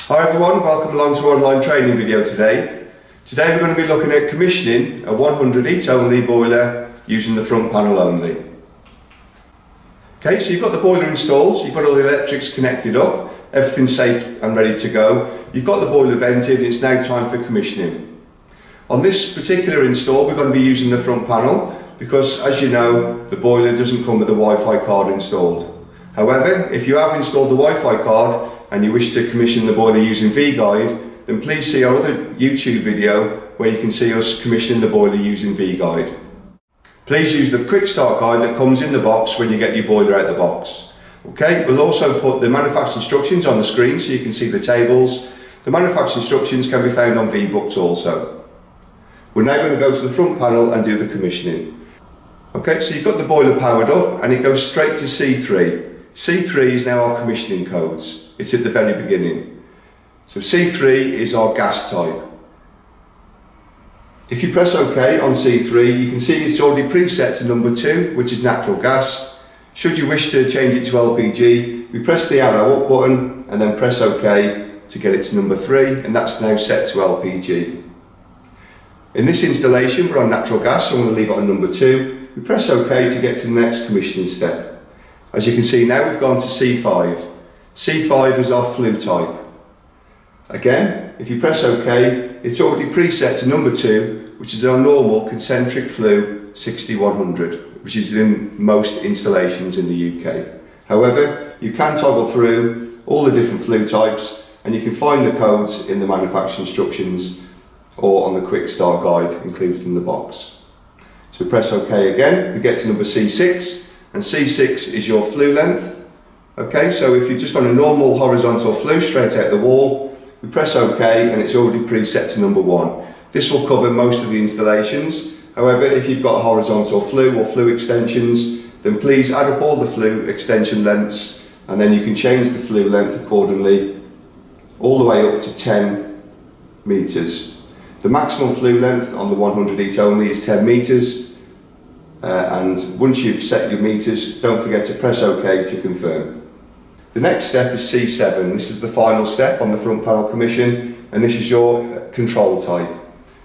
Hi everyone, welcome along to our online training video today. Today we're going to be looking at commissioning a 100 heat only boiler using the front panel only. Okay, so you've got the boiler installed, you've got all the electrics connected up, everything's safe and ready to go. You've got the boiler vented, it's now time for commissioning. On this particular install we're going to be using the front panel because, as you know, the boiler doesn't come with a Wi-Fi card installed. However, if you have installed the Wi-Fi card and you wish to commission the boiler using V-Guide, then please see our other YouTube video where you can see us commissioning the boiler using V-Guide. Please use the quick start guide that comes in the box when you get your boiler out the box. Okay, we'll also put the manufacturer instructions on the screen so you can see the tables. The manufacturer instructions can be found on V-Books also. We're now going to go to the front panel and do the commissioning. Okay, so you've got the boiler powered up and it goes straight to C3. C3 is now our commissioning codes. It's at the very beginning. So C3 is our gas type. If you press OK on C3, you can see it's already preset to number 2, which is natural gas. Should you wish to change it to LPG, we press the arrow up button and then press OK to get it to number 3, and that's now set to LPG. In this installation, we're on natural gas, so I'm going to leave it on number 2. We press OK to get to the next commissioning step. As you can see now, we've gone to C5. C5 is our flue type. Again, if you press OK, it's already preset to number 2, which is our normal concentric flue 6100, which is in most installations in the UK. However, you can toggle through all the different flue types and you can find the codes in the manufacturer instructions or on the quick start guide included in the box. So press OK again, we get to number C6, and C6 is your flue length. Okay, so if you're just on a normal horizontal flue straight out the wall, we press OK and it's already preset to number 1. This will cover most of the installations. However, if you've got a horizontal flue or flue extensions, then please add up all the flue extension lengths and then you can change the flue length accordingly all the way up to 10 metres. The maximum flue length on the 100 heat only is 10 metres, and once you've set your metres, don't forget to press OK to confirm. The next step is C7. This is the final step on the front panel commission, and this is your control type.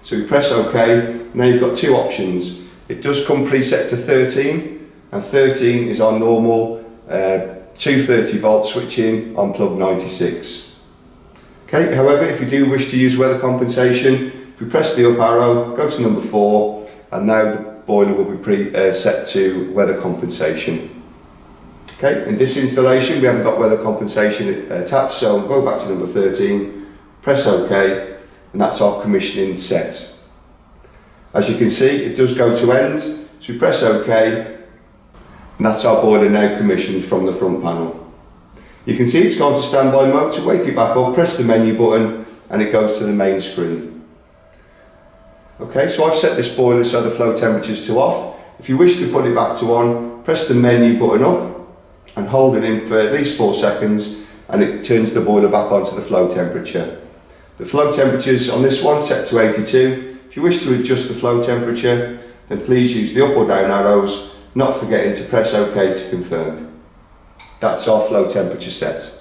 So we press OK, and now you've got two options. It does come preset to 13, and 13 is our normal 230 volt switching on plug 96. Okay, however, if you do wish to use weather compensation, if we press the up arrow, go to number 4, and now the boiler will be set to weather compensation. Okay, in this installation we haven't got weather compensation attached, so we'll go back to number 13, press OK, and that's our commissioning set. As you can see, it does go to end, so we press OK, and that's our boiler now commissioned from the front panel. You can see it's gone to standby mode. To wake it back up, press the menu button and it goes to the main screen. Okay, so I've set this boiler so the flow temperature is to off. If you wish to put it back to on, press the menu button up and hold it in for at least 4 seconds and it turns the boiler back onto the flow temperature. The flow temperatures on this one set to 82. If you wish to adjust the flow temperature, then please use the up or down arrows, not forgetting to press OK to confirm. That's our flow temperature set.